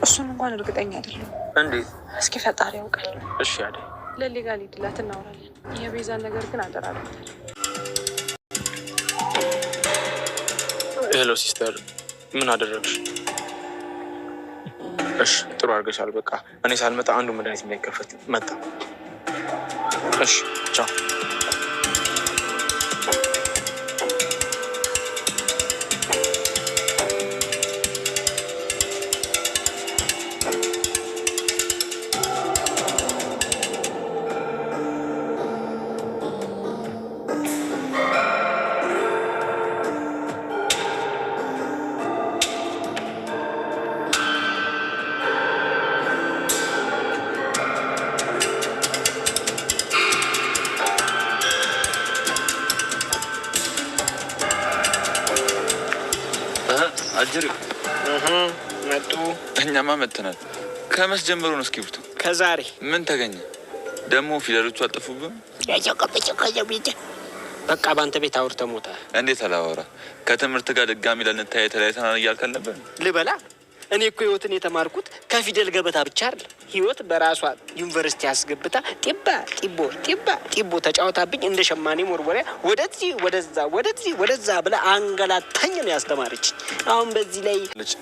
እሱን እንኳን እርግጠኛ አይደለም። እንዴት? እስኪ ፈጣሪ ያውቃል። እሺ አዴ ለሊጋል ሂድላት እናወራለን። የቤዛን ነገር ግን አደራርበታል። ሄሎ ሲስተር፣ ምን አደረግሽ? እሺ ጥሩ አድርገሻል። በቃ እኔ ሳልመጣ አንዱ መድኃኒት የሚያከፈት መጣ። እሺ ቻው። አጅር መጡ። እኛማ መጥተናል። ከመስ ጀምሮ ነው እስክሪብቱ? ከዛሬ ምን ተገኘ ደግሞ? ፊደሎቹ አልጠፉብም? በቃ በአንተ ቤት አውርተህ ሞታ። እንዴት አላወራ? ከትምህርት ጋር ድጋሚ ለንታይ ተለያይተናል እያልክ አልነበር? ልበላ እኔ እኮ ህይወትን የተማርኩት ከፊደል ገበታ ብቻ አይደል። ህይወት በራሷ ዩኒቨርሲቲ ያስገብታ ጢቦ ተጫወታብኝ እንደ ሸማኔ ሞርወሪያ ወደዚህ ወደዛ ብላ አንገላታኝ ነው ያስተማረች። አሁን በዚህ ላይ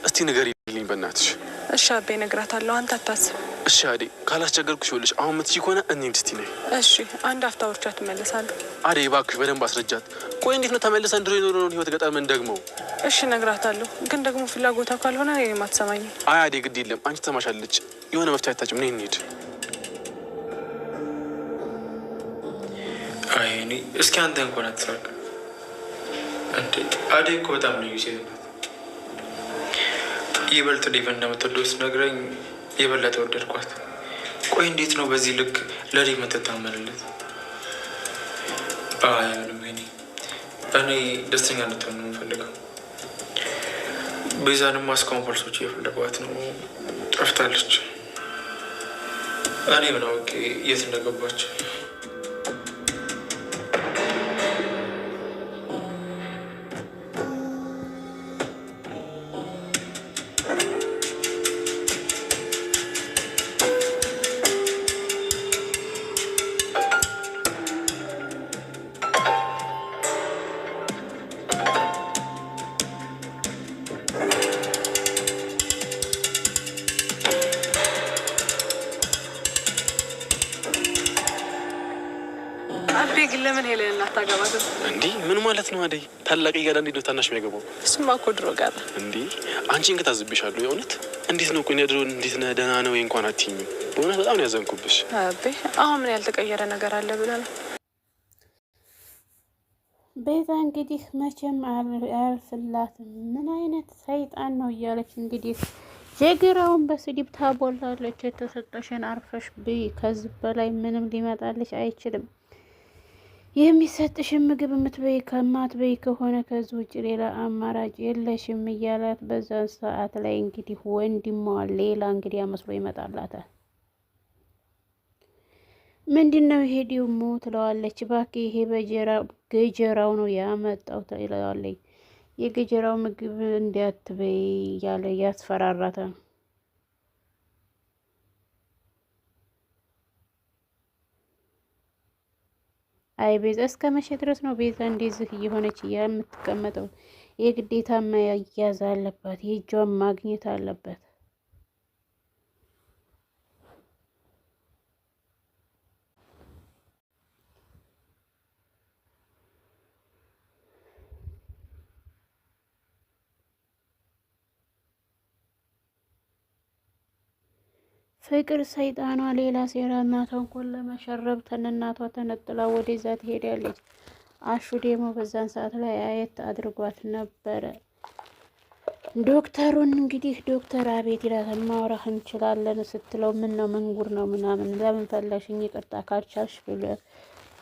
እስቲ ንገሪልኝ በእናትሽ። እሺ አቤ እነግራታለሁ፣ አንተ አታስብ። እሺ አዴ ካላስቸገርኩሽ ይኸውልሽ አሁን የምትችይ ከሆነ እንሂድ እስቲ ነይ። እሺ አንድ አፍታ ወርቻ ትመለሳለሁ። አዴ እባክሽ በደንብ አስረጃት። ቆይ እንዴት ነው ተመልሰን ድሮ የኖረውን ህይወት ገጠር ምን ደግሞ? እሺ እነግራታለሁ፣ ግን ደግሞ ፍላጎቷ ካልሆነ እኔም አትሰማኝም። አይ አዴ ግድ የለም አንቺ ትሰማሻለች። የሆነ መፍትሄ አይታጭም። ነይ እንሂድ። አይ እኔ እስኪ አንተ እንኳን አትሳቅ እንዴ። አዴ እኮ በጣም ልዩ ሴት ናት። ይበልጥ ዴቭ እንደምትወደው ስትነግረኝ የበለጠ ወደድኳት። ቆይ እንዴት ነው በዚህ ልክ ለዴቭ የምትታመንለት? አይ ምንም እኔ ደስተኛ እንድትሆን ነው የምፈልገው። ቤዛንም እስካሁን ፖሊሶች እየፈለጓት ነው። ጠፍታለች። እኔ ምን አውቄ የት እንደገባች። አቤ ግን ለምን ሄለን እናታገባትም? እንዲህ ምን ማለት ነው? አደይ ታላቅ እያለ እንዴት ነው ታናሽ የሚያገባው? እሱማ እኮ ድሮ ቀረ። እንዲህ አንቺን ከታዝብሻለሁ የእውነት። እንዴት ነው ቆይ ድሮ እንዴት ነህ ደህና ነው ወይ እንኳን አትይኝም? በእውነት በጣም ነው ያዘንኩብሽ። አቤ አሁን ምን ያልተቀየረ ነገር አለ ብለህ ነው? ቤዛ እንግዲህ መቼም አያልፍላትም። ምን አይነት ሰይጣን ነው እያለች እንግዲህ ጀግራውን በስድብ ታቦላለች። የተሰጠሽን አርፈሽ ብይ፣ ከዚህ በላይ ምንም ሊመጣልሽ አይችልም። የሚሰጥሽን ምግብ የምትበይ ከማትበይ ከሆነ ከዚህ ውጭ ሌላ አማራጭ የለሽም እያላት በዛን ሰዓት ላይ እንግዲህ ወንድሟ ሌላ እንግዲህ መስሎ ይመጣላታል። ምንድን ነው ይሄ ደግሞ ትለዋለች። እባክህ ይሄ ገጀራው ነው ያመጣው ትለዋለች። የገጀራው ምግብ እንዳትበይ እያለ ያስፈራራታል። አይ ቤዛ እስከ መቼ ድረስ ነው ቤዛ እንደዚህ እየሆነች የምትቀመጠው? የግዴታ መያዝ አለባት፣ የእጇን ማግኘት አለበት። ፍቅር ሰይጣኗ ሌላ ሴራና ተንኮል ለመሸረብ ተንናቷ ተነጥላ ወደዛ ትሄዳለች። አሹ ደግሞ በዛን ሰዓት ላይ አየት አድርጓት ነበረ። ዶክተሩን እንግዲህ ዶክተር አቤት ይላታል። ማውራህ እንችላለን ስትለው ምን ነው መንጉር ነው ምናምን ለምን ፈለሽኝ? ይቅርታ ካልቻልሽ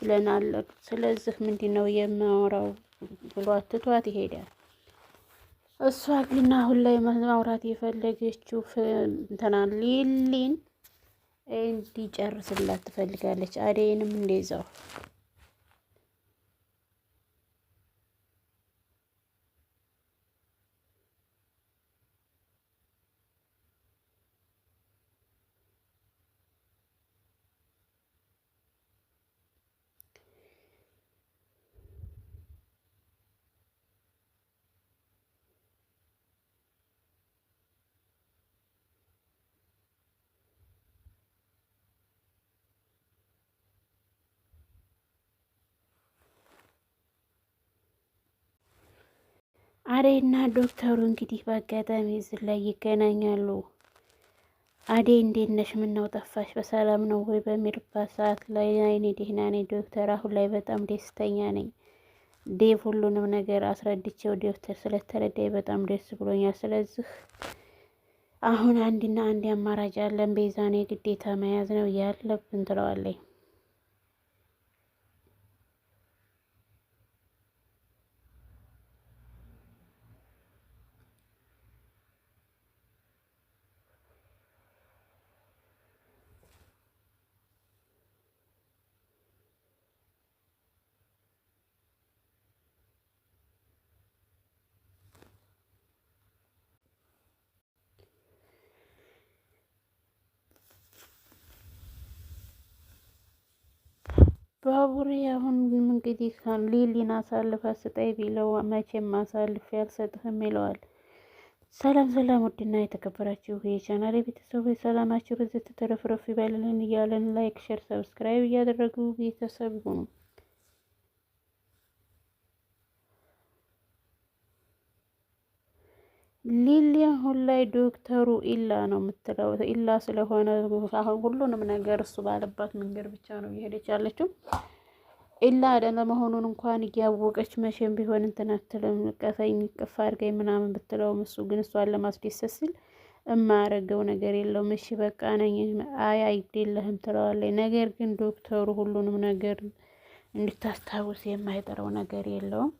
ብለናል። ስለዚህ ምንድን ነው የማወራው ብሏት ትቷት ይሄዳል። እሷ ግን አሁን ላይ ማውራት የፈለገችው እንትና ሊሊን እንዲጨርስላት ትፈልጋለች። አደይንም እንደዛው። አደይና ዶክተሩ እንግዲህ በአጋጣሚ እዚህ ላይ ይገናኛሉ። አደይ እንዴት ነሽ? ምነው ጠፋሽ? በሰላም ነው ወይ በሚልባት ሰዓት ላይ አይኔ ደህና ነኝ ዶክተር፣ አሁን ላይ በጣም ደስተኛ ነኝ። ዴቭ ሁሉንም ነገር አስረድቼው ዶክተር ስለተረዳኝ በጣም ደስ ብሎኛል። ስለዚህ አሁን አንድና አንድ አማራጭ አለን፣ ቤዛን የግዴታ መያዝ ነው ያለብን ትለዋለች። ባቡሬ አሁን እንግዲህ ሊሊን አሳልፍ ስጠኝ ቢለው መቼም አሳልፍ ያልሰጥህም ይለዋል። ሰላም ሰላም፣ ውድና የተከበራችሁ የቻናል ቤተሰቦች ሰላማችሁ በዚህ ተረፍረፍ ይበልልን እያለን ላይክ፣ ሼር፣ ሰብስክራይብ እያደረጉ ቤተሰብ ይሁኑ። ሊሊ አሁን ላይ ዶክተሩ ኢላ ነው የምትለው። ኢላ ስለሆነ አሁን ሁሉንም ነገር እሱ ባለባት መንገድ ብቻ ነው እየሄደች ያለችው። ኢላ ለመሆኑን እንኳን እያወቀች መቼም ቢሆን እንትን አትልም። ቀፈኝ ቅፍ አድርገኝ ምናምን ብትለውም እሱ ግን እሷን ለማስደሰት ሲል የማያደርገው ነገር የለውም። እሺ በቃ ነኝ አይ አይደለህም ትለዋለች። ነገር ግን ዶክተሩ ሁሉንም ነገር እንድታስታውስ የማይጠራው ነገር የለውም።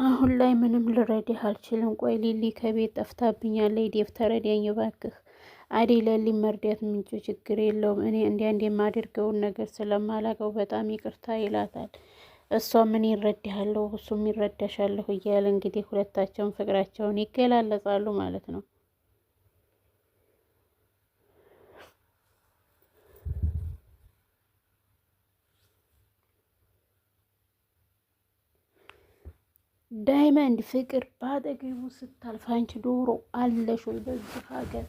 አሁን ላይ ምንም ልረዳህ አልችልም። ቆይ ሊሊ ከቤት ጠፍታብኛለች። ዴቭ ተረዳኝ እባክህ። አደይ ለሊ መርዳት ምንጩ ችግር የለውም። እኔ እንዲያ የማደርገውን ነገር ስለማላውቀው በጣም ይቅርታ ይላታል። እሷ ምን ይረዳሃለሁ እሱም ይረዳሻለሁ እያለ እንግዲህ ሁለታቸውን ፍቅራቸውን ይገላለጻሉ ማለት ነው። ዳይመንድ ፍቅር በአጠገቡ ስታልፍ አንቺ ዶሮ አለሽ ወይ በዚህ ሀገር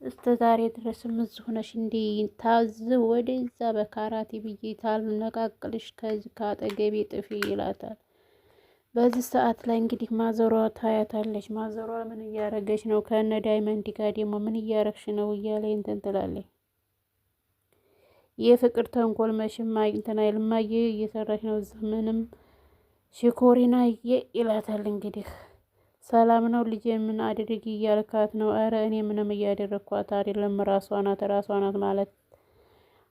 እስከ ዛሬ ድረስ እዚህ ሆነሽ እንዴ? ታዝ ወደዛ በካራቴ ብዬ ታልነቃቅልሽ ከዚህ ከአጠገቤ ጥፊ ይላታል። በዚህ ሰዓት ላይ እንግዲህ ማዘሯ ታያታለች። ማዘሯ ምን እያረገች ነው? ከነ ዳይመንድ ጋር ደግሞ ምን እያረግሽ ነው እያለ እንትን ትላለች። የፍቅር ተንኮል መሽማ እንትና ይልማየ እየሰራች ነው እዚህ ምንም ሽኮሪና ይላታል። እንግዲህ ሰላም ነው ልጄ ምን አድርጊ እያልካት ነው? አረ እኔ ምንም እያደረግኳት አይደለም ራሷ ናት ማለት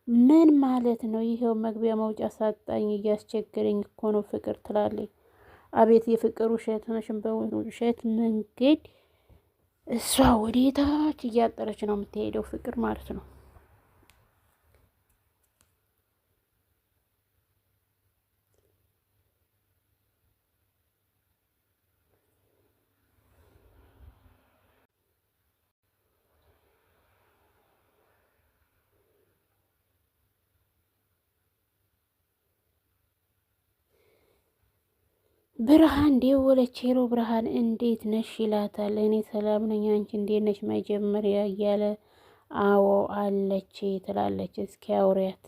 ምን ማለት ነው? ይሄው መግቢያ መውጫ ሳጣኝ እያስቸገረኝ እኮ ነው ፍቅር ትላለች። አቤት የፍቅር ውሸት ነሽን! በውሸት መንገድ እሷ ወዴታች እያጠረች ነው የምትሄደው ፍቅር ማለት ነው። ብርሃን ደወለች። ሄሎ ብርሃን እንዴት ነሽ ይላታል። እኔ ሰላም ነኝ አንቺ እንዴት ነሽ መጀመሪያ እያለ አዎ አለች ትላለች። እስኪ አውሪያት